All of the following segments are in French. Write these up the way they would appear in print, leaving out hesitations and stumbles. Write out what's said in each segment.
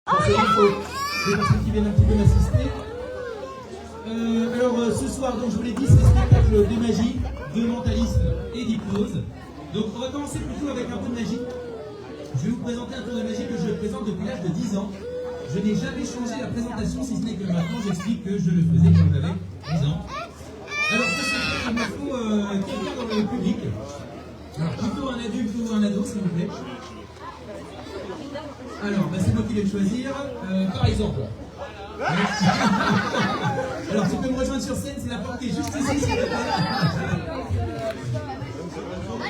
Pour ça, il faut des personnes qui viennent un petit peu m'assister. Alors, ce soir, donc, je vous l'ai dit, c'est le spectacle de magie, de mentalisme et d'hypnose. Donc, on va commencer plutôt avec un peu de magie. Je vais vous présenter un tour de magie que je présente depuis l'âge de 10 ans. Je n'ai jamais changé la présentation, si ce n'est que maintenant, j'explique que je le faisais quand j'avais 10 ans. Alors, pour ce faire, il me faut quelqu'un dans le public. Alors, plutôt un adulte ou un ado, s'il vous plaît. Alors, bah, c'est moi qui vais le choisir. Par exemple. Alors, tu peux me rejoindre sur scène, c'est la porte qui est juste ici, s'il te plaît.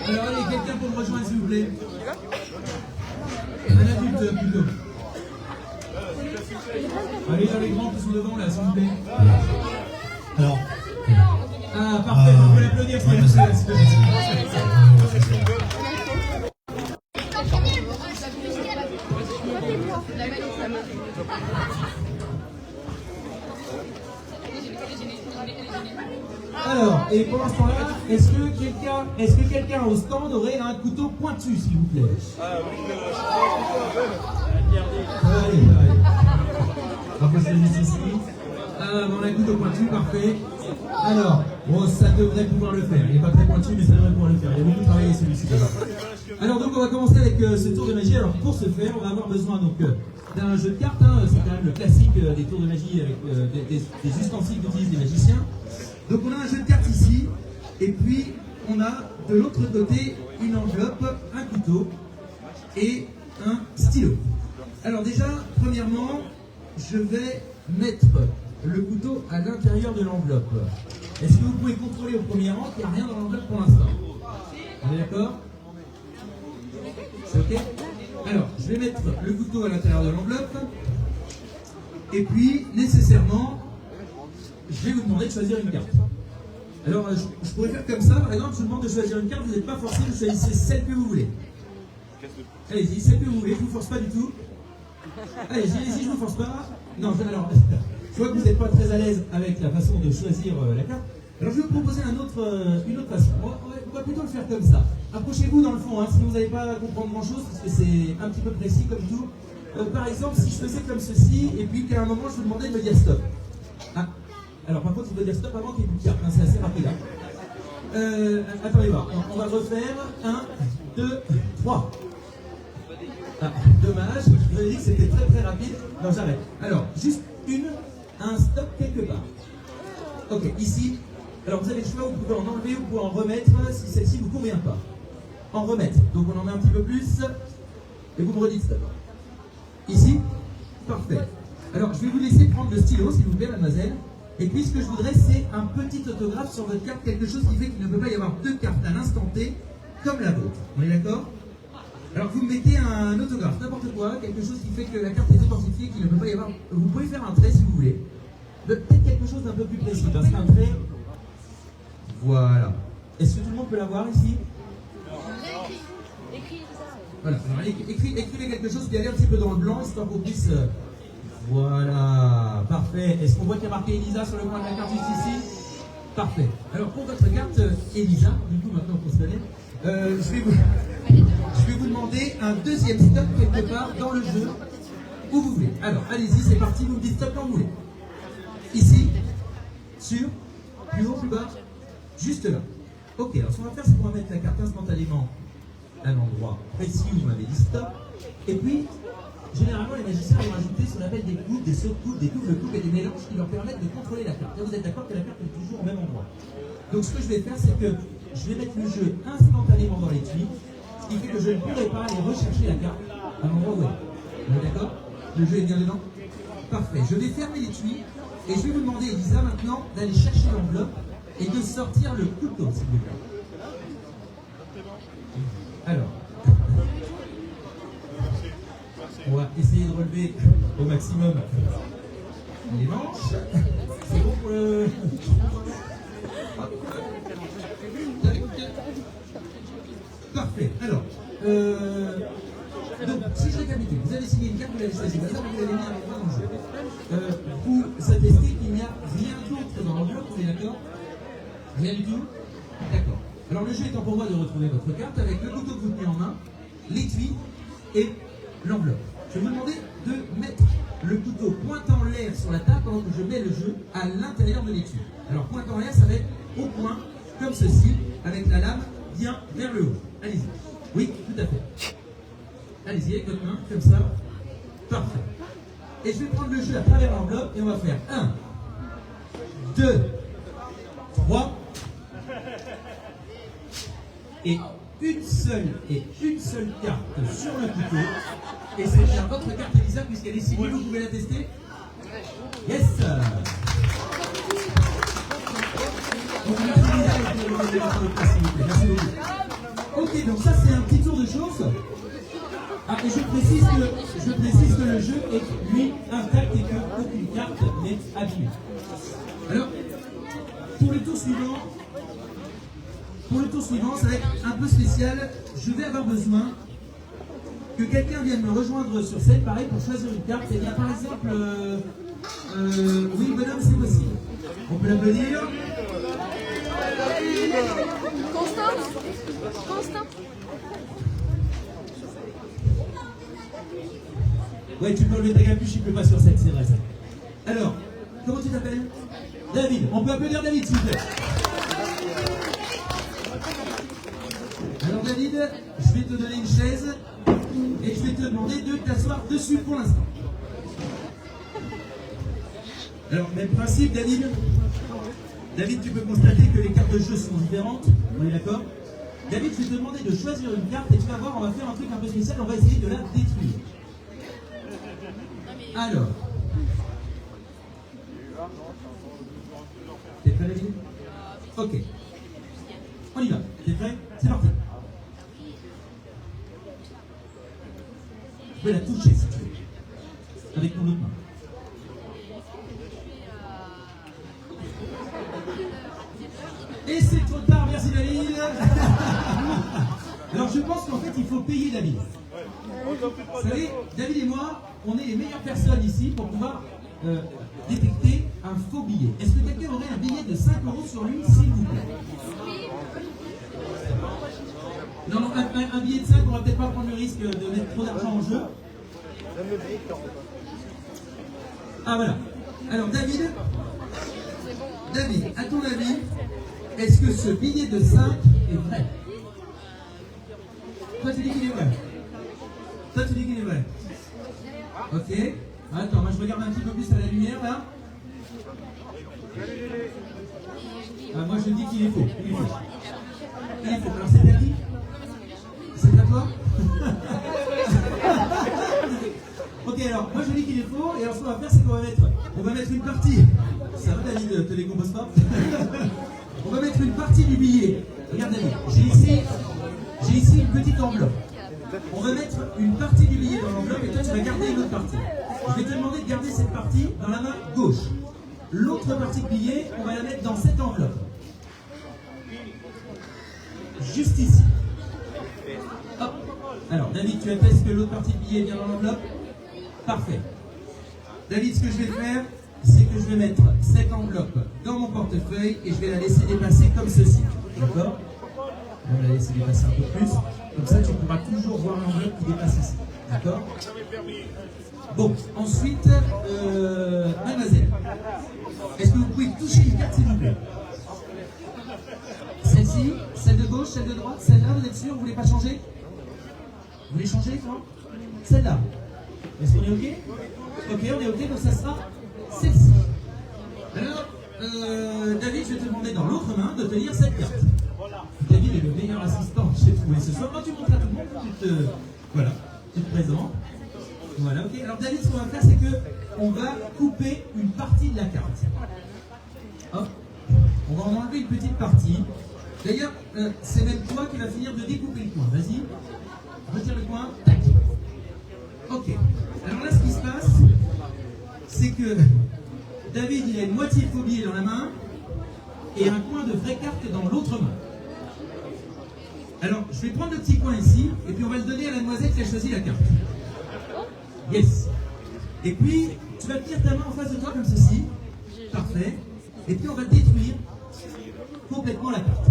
Alors, allez, quelqu'un pour me rejoindre, s'il vous plaît. Un adulte, plutôt. Allez, dans les grands qui sont devant, là, s'il vous plaît. Alors. Ah, parfait, on peut l'applaudir pour monsieur. Alors, et pendant ce temps-là, est-ce que quelqu'un au stand aurait un couteau pointu, s'il vous plaît? Allez. On va poser ici. On a un couteau pointu, parfait. Alors, bon, ça devrait pouvoir le faire. Il n'est pas très pointu, mais ça devrait pouvoir le faire. Il y a beaucoup travaillé celui-ci. Alors donc, on va commencer avec ce tour de magie. Alors, pour ce faire, on va avoir besoin donc d'un jeu de cartes. Hein. C'est quand même le classique des tours de magie avec des ustensiles qu'utilisent les magiciens. Donc, on a un jeu de cartes ici. Et puis, on a de l'autre côté une enveloppe, un couteau et un stylo. Alors déjà, premièrement, je vais mettre le couteau à l'intérieur de l'enveloppe. Est-ce que vous pouvez contrôler au premier rang qu'il n'y a rien dans l'enveloppe pour l'instant? On est d'accord? C'est ok? Alors, je vais mettre le couteau à l'intérieur de l'enveloppe. Et puis, nécessairement, je vais vous demander de choisir une carte. Alors, je pourrais faire comme ça. Par exemple, je vous demande de choisir une carte. Vous n'êtes pas forcé, vous choisissez celle que vous voulez. Allez-y, celle que vous voulez. Je ne vous force pas du tout. Allez-y, allez-y, je ne vous force pas. Non, alors, je vois que vous n'êtes pas très à l'aise avec la façon de choisir la carte. Alors, je vais vous proposer une autre façon. On va plutôt le faire comme ça. Approchez-vous dans le fond, hein, sinon vous n'allez pas comprendre grand-chose, parce que c'est un petit peu précis comme tout. Par exemple, si je faisais comme ceci, et puis qu'à un moment, je vous demandais de me dire stop. Ah. Alors, par contre, il faut dire stop avant qu'il y ait une carte. Hein, c'est assez rapide. Hein. Attendez voir. On va refaire. 1, 2, 3. Ah, dommage. Je vous avais dit que c'était très très rapide. Non, j'arrête. Alors, juste un stop quelque part. Ok, ici. Alors, vous avez le choix, vous pouvez en enlever ou vous pouvez en remettre si celle-ci ne vous convient pas. En remettre. Donc, on en met un petit peu plus. Et vous me redites stop. Ici. Parfait. Alors, je vais vous laisser prendre le stylo, s'il vous plaît, mademoiselle. Et puis, ce que je voudrais, c'est un petit autographe sur votre carte, quelque chose qui fait qu'il ne peut pas y avoir deux cartes à l'instant T, comme la vôtre. On est d'accord? Alors, vous mettez un autographe, n'importe quoi, quelque chose qui fait que la carte est authentifiée, qu'il ne peut pas y avoir... Vous pouvez faire un trait si vous voulez. Peut-être quelque chose d'un peu plus précis, parce qu'un trait... Voilà. Est-ce que tout le monde peut l'avoir ici? Voilà. Alors, écrivez quelque chose qui allait un petit peu dans le blanc, histoire qu'on puisse... Voilà, parfait. Est-ce qu'on voit qu'il y a marqué Elisa sur le coin de la carte juste ici? Parfait. Alors pour votre carte, Elisa, du coup maintenant qu'on se connaît, je vais vous demander un deuxième stop quelque part dans le jeu, où vous voulez. Alors allez-y, c'est parti, vous me dites stop quand vous voulez. Ici, sur, plus haut, plus bas, juste là. Ok, alors ce qu'on va faire, c'est qu'on va mettre la carte instantanément à un endroit précis où vous m'avez dit stop, et puis généralement, les magiciens vont rajouter ce qu'on appelle des coupes, des sauts-coupes, des doubles-coupes et des mélanges qui leur permettent de contrôler la carte. Là, vous êtes d'accord que la carte est toujours au même endroit. Donc, ce que je vais faire, c'est que je vais mettre le jeu instantanément dans l'étui, ce qui fait que je ne pourrai pas aller rechercher la carte à l'endroit où elle est. Vous êtes d'accord? Le jeu est bien dedans? Parfait. Je vais fermer l'étui et je vais vous demander, Elisa, maintenant, d'aller chercher l'enveloppe et de sortir le couteau, s'il vous plaît. Alors. On va essayer de relever au maximum les manches. C'est bon pour le... Parfait. Alors, donc, si je récapitule, vous avez signé une carte, vous l'avez choisie, vous l'avez mis à l'endroit dans le jeu. Vous attestez qu'il n'y a rien d'autre dans l'enveloppe, on est d'accord? Rien du tout? D'accord. Alors, le jeu étant pour moi de retrouver votre carte avec le couteau que vous tenez en main, l'étui et l'enveloppe. Je vais vous demander de mettre je mets le jeu à l'intérieur de l'étui. Alors, pointe en l'air, ça va être au point, comme ceci, avec la lame bien vers le haut. Allez-y. Oui, tout à fait. Allez-y, avec votre main, comme ça. Parfait. Et je vais prendre le jeu à travers l'enveloppe et on va faire 1, 2, 3. Et une seule carte sur le couteau. Et c'est bien votre carte Elisa puisqu'elle est signée, vous pouvez la tester. Yes. Donc, merci beaucoup. Ok, donc ça c'est un petit tour de chauffe. Ah, et je précise que le jeu est lui intact et qu'aucune carte n'est abîmée. Alors, pour le tour suivant, ça va être un peu spécial. Je vais avoir besoin que quelqu'un vienne me rejoindre sur scène, pareil, pour choisir une carte. Et bien, par exemple, oui, bonhomme, c'est possible. On peut l'applaudir. Constant. Ouais, tu peux enlever ta capuche, il ne pleut pas sur scène, c'est vrai ça. Alors, comment tu t'appelles? David. On peut applaudir David, s'il vous plaît. Alors David, je vais te donner une chaise et je vais te demander de t'asseoir dessus pour l'instant. Alors, même principe, David. David, tu peux constater que les cartes de jeu sont différentes. On est d'accord? David, je vais te demander de choisir une carte et tu vas voir, on va faire un truc un peu spécial, on va essayer de la détruire. Alors. T'es prêt, David? Ok. On y va. T'es prêt? C'est parti. Tu peux la toucher si tu veux. Avec ton autre main. Et c'est trop tard, merci David. Alors je pense qu'en fait il faut payer David. Vous savez, David et moi, on est les meilleures personnes ici pour pouvoir détecter un faux billet. Est-ce que quelqu'un aurait un billet de 5 € sur lui, s'il vous plaît? Non, non, un billet de 5, on va peut-être pas prendre le risque de mettre trop d'argent en jeu. Ah voilà. Alors David, à ton avis, est-ce que ce billet de 5 est vrai? Toi tu dis qu'il est vrai. Toi tu dis qu'il est vrai. Ok. Attends, moi je regarde un petit peu plus à la lumière là. Ah, moi je dis qu'il est faux. Il est faux. Il est faux. Alors c'est à qui? C'est à toi? Ok, alors moi je dis qu'il est faux et alors ce qu'on va faire c'est qu'on va mettre une partie. Ça va David, te décompose pas? On va mettre une partie du billet. Regarde David, j'ai ici une petite enveloppe. On va mettre une partie du billet dans l'enveloppe et toi tu vas garder une autre partie. Je vais te demander de garder cette partie dans la main gauche. L'autre partie du billet, on va la mettre dans cette enveloppe. Juste ici. Hop. Alors David, tu attestes que l'autre partie du billet est bien dans l'enveloppe? Parfait. David, ce que je vais faire, c'est que je vais mettre cette enveloppe dans mon portefeuille et je vais la laisser dépasser comme ceci. D'accord? On va la laisser dépasser un peu plus. Comme ça, tu pourras toujours voir l'enveloppe qui dépasse ici. D'accord? Bon, ensuite, mademoiselle, est-ce que vous pouvez toucher une carte, s'il vous plaît? Celle-ci, celle de gauche, celle de droite, celle-là, vous êtes sûr? Vous voulez pas changer? Vous voulez changer, quoi? Celle-là. Est-ce qu'on est OK? Ok, on est OK, donc ça sera celle-ci. Alors, David, je vais te demander dans l'autre main de tenir cette carte. David est le meilleur assistant que j'ai trouvé ce soir. Quand tu montres à tout le monde, tu te présentes. Voilà, ok. Alors David, ce qu'on va faire, c'est que on va couper une partie de la carte. Hop. On va en enlever une petite partie. D'ailleurs, c'est même toi qui vas finir de découper le coin. Vas-y. Retire le coin. Tac. Ok. Alors là, ce qui se passe, c'est que David, il a une moitié de faux billet dans la main et un coin de vraie carte dans l'autre main. Alors, je vais prendre le petit coin ici et puis on va le donner à la demoiselle qui a choisi la carte. Yes. Et puis, tu vas tenir ta main en face de toi comme ceci. Parfait. Et puis on va détruire complètement la carte.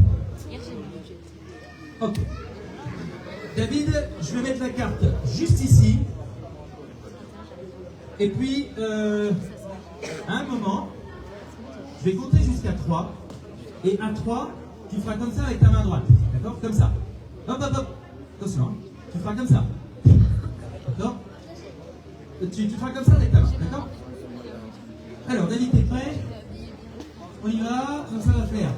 Ok. David, je vais mettre la carte juste ici. Et puis, À un moment, je vais compter jusqu'à 3. Et à 3, tu feras comme ça avec ta main droite. D'accord? Comme ça. Hop, hop, hop. Attention, hein. Tu feras comme ça. D'accord? Tu feras comme ça avec ta main. D'accord? Alors, David, t'es prêt? On y va, comme ça va faire.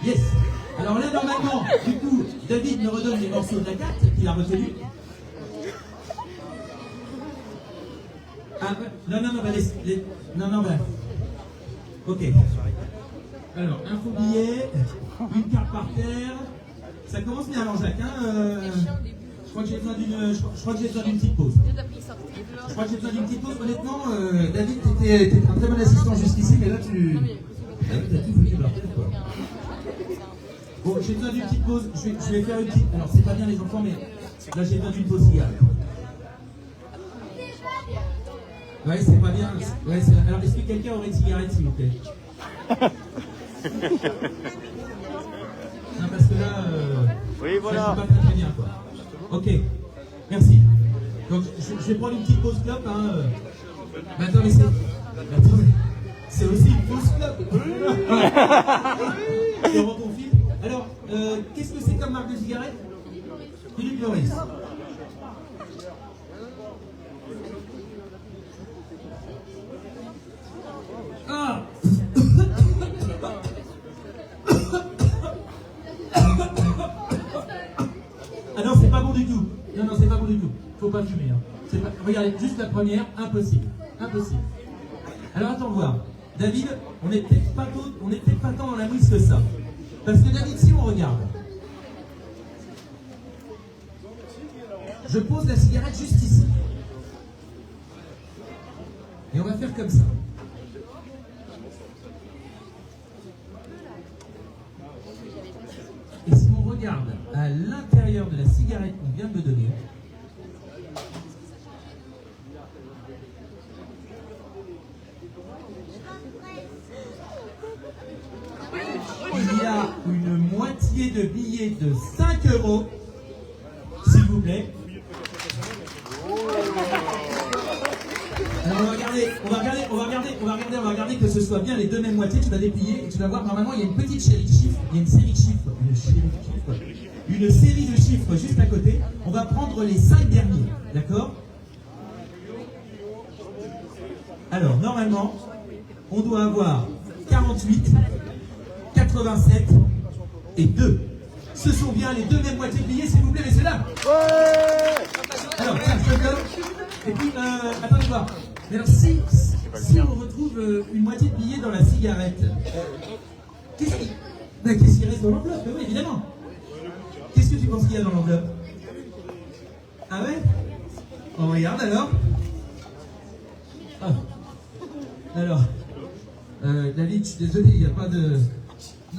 Yes. Alors là, normalement, du coup, David me redonne les morceaux de la carte qu'il a retenus. Ah, non, non, bah. Ok. Alors, un faux billet, une carte par terre. Ça commence bien, alors, Jacques. Hein, je crois que j'ai besoin d'une petite pause. Je crois que j'ai besoin d'une petite pause. Honnêtement, David, t'étais un très bon assistant jusqu'ici, mais là, t'as tout foutu par terre, quoi. Bon, j'ai besoin d'une petite pause. Je vais faire une petite. Alors, c'est pas bien, les enfants, mais là, j'ai besoin d'une pause cigare. Ouais, c'est pas bien. Ouais, alors, est-ce que quelqu'un aurait une cigarette, s'il vous plaît? Non, parce que là, oui, voilà. ça joue pas très bien, quoi. Ok, merci. Donc, je vais prendre une petite pause clope. Hein. Mais attends, mais c'est aussi une pause clope. Je rends ton fil. Alors, qu'est-ce que c'est comme marque de cigarette? Philippe Loris. Ah. Ah non, c'est pas bon du tout. Non, c'est pas bon du tout. Faut pas fumer. Hein. Regardez, juste la première, impossible. Impossible. Alors attends voir. David, on n'est peut-être pas tant dans la mousse que ça. Parce que David, si on regarde, je pose la cigarette juste ici. Et on va faire comme ça. Et si on regarde à l'intérieur de la cigarette qu'on vient de me donner, il y a une moitié de billets de 5 €, s'il vous plaît. Alors on va regarder que ce soit bien les deux mêmes moitiés. Tu vas déplier et tu vas voir, normalement il y a une petite série de chiffres, il y a une série de chiffres juste à côté. On va prendre les 5 derniers, d'accord? Alors normalement, on doit avoir 48, 87 et 2. Ce sont bien les deux mêmes moitiés de billets, s'il vous plaît, messieurs dames. Alors, tiens, je te donne. Et puis, attendez voir. Mais alors, si on retrouve une moitié de billets dans la cigarette, qu'est-ce qui reste dans l'enveloppe? Oui, évidemment. Qu'est-ce que tu penses qu'il y a dans l'enveloppe? Ah ouais? On regarde alors. Ah. Alors, David, je suis désolé, il n'y a pas de...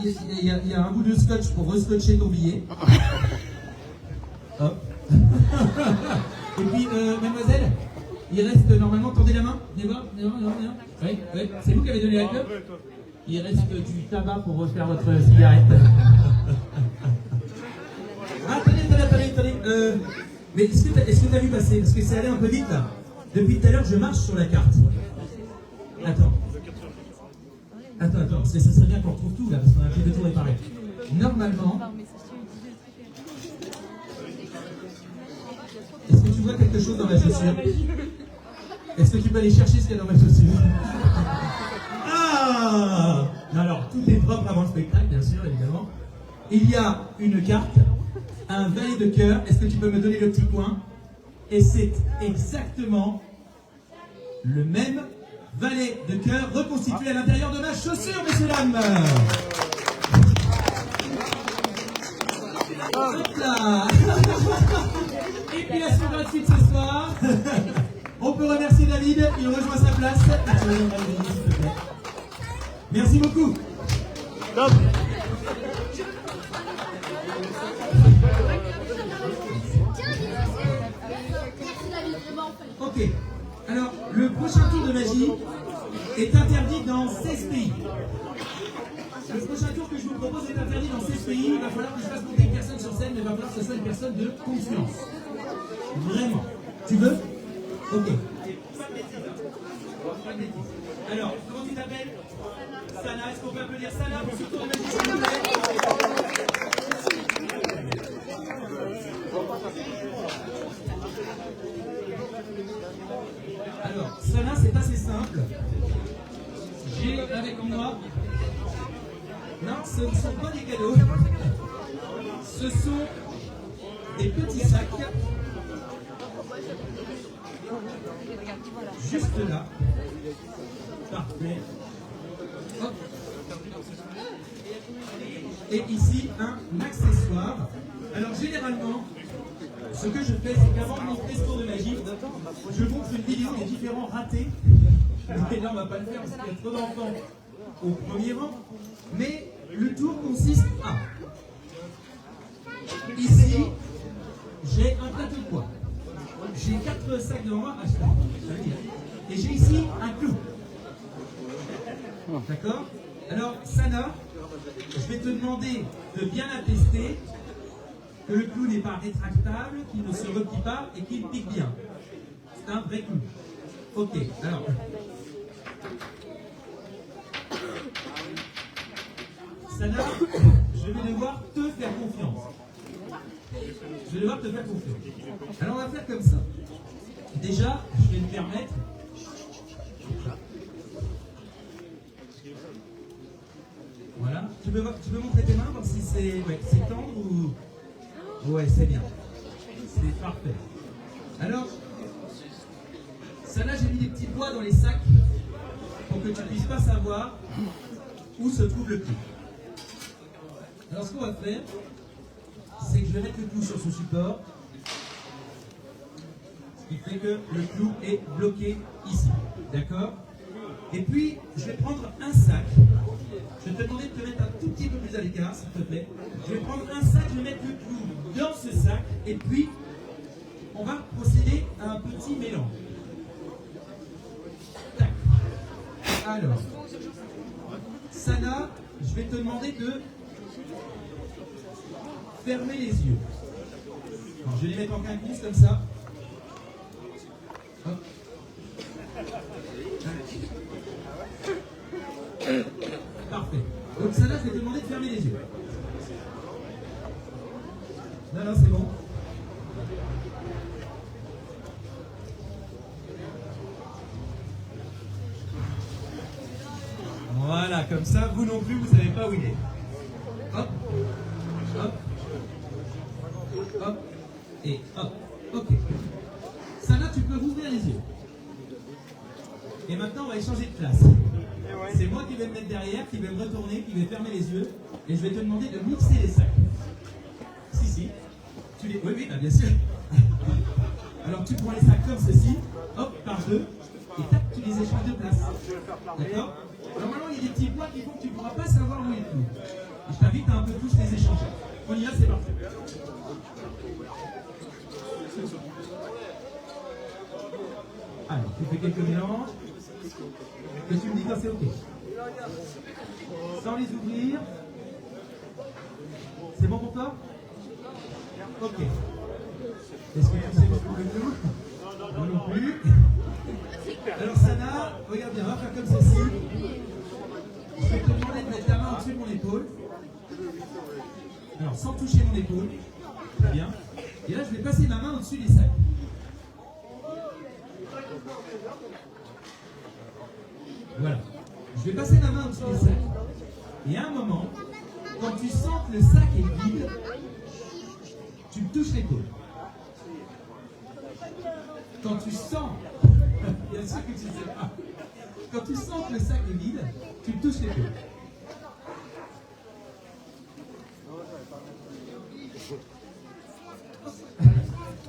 Il y a un bout de scotch pour rescotcher ton billet. Hop. Et puis, mademoiselle, il reste normalement, tendez la main. Venez voir. Oui. C'est vous qui avez donné la clope. Il reste du tabac pour refaire votre cigarette. Attendez. Mais est-ce que tu as vu passer? Parce que c'est allé un peu vite là. Depuis tout à l'heure, je marche sur la carte. Attends, ça serait bien qu'on retrouve tout là, parce qu'on a fait 2 tours réparés. Normalement, est-ce que tu vois quelque chose dans ma chaussure? Est-ce que tu peux aller chercher ce qu'il y a dans ma chaussure? Ah! Alors, tout est propre avant le spectacle, bien sûr, évidemment. Il y a une carte, un valet de cœur. Est-ce que tu peux me donner le petit coin? Et c'est exactement le même valet de cœur reconstitué à l'intérieur de ma chaussure, messieurs dames. Hop là. Épilation gratuite ce soir. On peut remercier David, il rejoint sa place. Merci beaucoup. Top. Ok. Alors, le prochain tour de magie est interdit dans 16 pays. Le prochain tour que je vous propose est interdit dans 16 pays. Il va falloir que je fasse monter une personne sur scène, mais il va falloir que ce soit une personne de confiance. Vraiment. Tu veux? Ok. Alors, comment tu t'appelles? Sana, est-ce qu'on peut applaudir Sana pour ce tour de magie, s'il vous plaît? Alors, Sana, c'est assez simple. J'ai avec moi... Non, ce ne sont pas des cadeaux. Ce sont des petits sacs. Juste là. Parfait. Hop. Et ici, un accessoire. Alors, généralement, ce que je fais, c'est qu'avant de montrer ce tour de magie, je montre une vidéo des différents ratés. Et là, on ne va pas le faire parce qu'il y a trop d'enfants au premier rang. Mais le tour consiste à... Ici, j'ai un plateau de poids. J'ai 4 sacs devant moi, ça veut dire. Et j'ai ici un clou. D'accord? Alors, Sana, je vais te demander de bien attester que le clou n'est pas rétractable, qu'il ne se replie pas et qu'il pique bien. C'est un vrai clou. Ok, alors... Sana, je vais devoir te faire confiance. Je vais devoir te faire confiance. Alors on va faire comme ça. Déjà, je vais me permettre... Voilà. Tu peux montrer tes mains, voir si c'est tendre ou... Ouais, c'est bien. C'est parfait. Alors, Sana, j'ai mis des petits poids dans les sacs pour que tu ne puisses pas savoir où se trouve le clou. Alors ce qu'on va faire, c'est que je vais mettre le clou sur ce support, ce qui fait que le clou est bloqué ici, d'accord? Et puis, je vais prendre un sac, je vais te demander de te mettre un tout petit peu plus à l'écart, s'il te plaît. Je vais prendre un sac, je vais mettre le clou dans ce sac, et puis, on va procéder à un petit mélange. Tac. Alors, Sana, je vais te demander de fermer les yeux. Alors, je vais les mettre en quinconce comme ça. Hop. Parfait. Donc Sana, je vais te demander de fermer les yeux. Non, non, c'est bon. Voilà, comme ça, vous non plus, vous ne savez pas où il est. Hop. Hop. Hop. Et hop. Ok. Sana, tu peux rouvrir les yeux. Et maintenant, on va échanger de place. C'est moi qui vais me mettre derrière, qui vais me retourner, qui vais fermer les yeux. Et je vais te demander de mixer les sacs. Si. Oui, bah, bien sûr. Alors, tu prends les sacs comme ceci. Hop, par deux. Et tac, tu les échanges de place. D'accord? Normalement, il y a des petits points qui font que tu ne pourras pas savoir où est le clou. Et je t'invite à un peu tous les échanger. On y va, c'est parti. Alors, tu fais quelques mélanges. Et tu me dis quand c'est OK. Sans les ouvrir. C'est bon pour toi? OK. Est-ce que tu sais où se trouve le clou? Moi non plus. Alors Sana, regarde bien, on va faire comme ceci. Je vais te demander de mettre ta main au-dessus de mon épaule. Alors, sans toucher mon épaule. Très bien. Et là, je vais passer ma main au-dessus des sacs. Voilà. Je vais passer ma main au-dessus des sacs. Et à un moment, quand tu sens que le sac est vide, tu me touches l'épaule. Quand tu sens, bien sûr que tu ne sais pas, quand tu sens que le sac est vide, tu me touches l'épaule.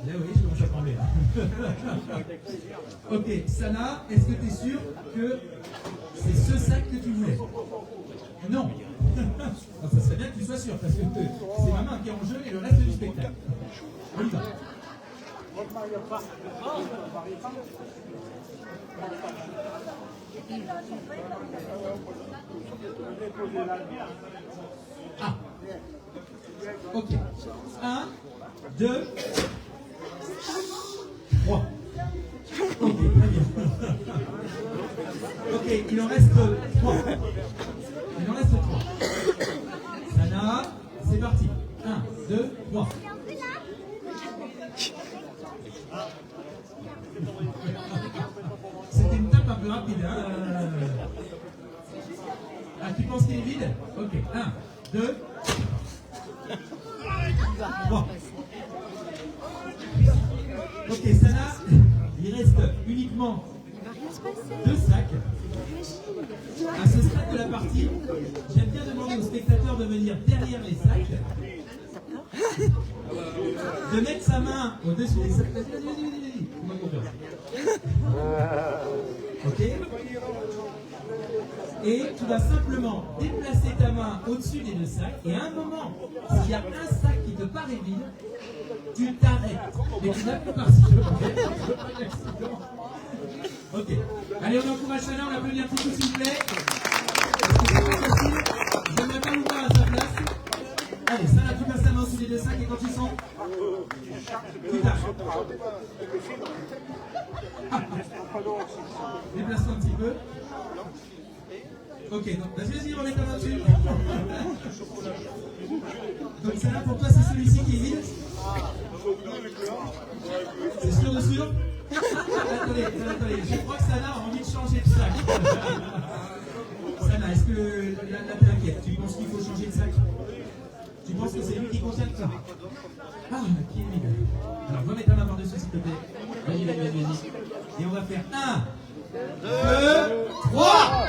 Là oui, je commence à trembler là. Ok, Sana, est-ce que tu es sûr que c'est ce sac que tu voulais? Non. Ça serait bien que tu sois sûr, parce que c'est ma main qui est en jeu et le reste du spectacle. On y va. Ah. Ok. 1, 2. Ok, il en reste 3. Il en reste 3. Sana, c'est parti. 1, 2, 3. C'était une tape un peu rapide. Hein. Ah, tu penses qu'il est vide? Ok. 1, 2, 3. Ok, Sana, il reste uniquement 2 sacs. À ce stade de la partie, j'aime bien demander aux spectateurs de venir derrière les sacs, de mettre sa main au-dessus des sacs. Vas-y. Fais-moi confiance. Ok. Et tu vas simplement déplacer ta main au-dessus des 2 sacs, et à un moment, s'il y a un sac qui te paraît vide, tu t'arrêtes. Mais tu n'appuies pas sur le bouton. Ok. Allez, on encourage Sana, on l'applaudit un petit peu s'il vous plaît. C'est pas facile. J'aimerais pas vous voir à sa place. Allez, Sana, tu passes ta main au-dessus des 2 sacs, et quand tu sens, tu t'arrêtes. Déplace-toi un petit peu. Ok, donc vas-y, remets ta main dessus. Donc Sana, pour toi, c'est celui-ci qui est vide. C'est sûr de sûr? Attendez, je crois que Sana a envie de changer de sac. Sana, est-ce que là t'inquiète? Tu penses qu'il faut changer de sac? Tu penses que c'est lui qui contient ça? Ah oui, qui est vide. Alors, remets ta main par-dessus, s'il te plaît. Vas-y. Et on va faire 1, 2, 3.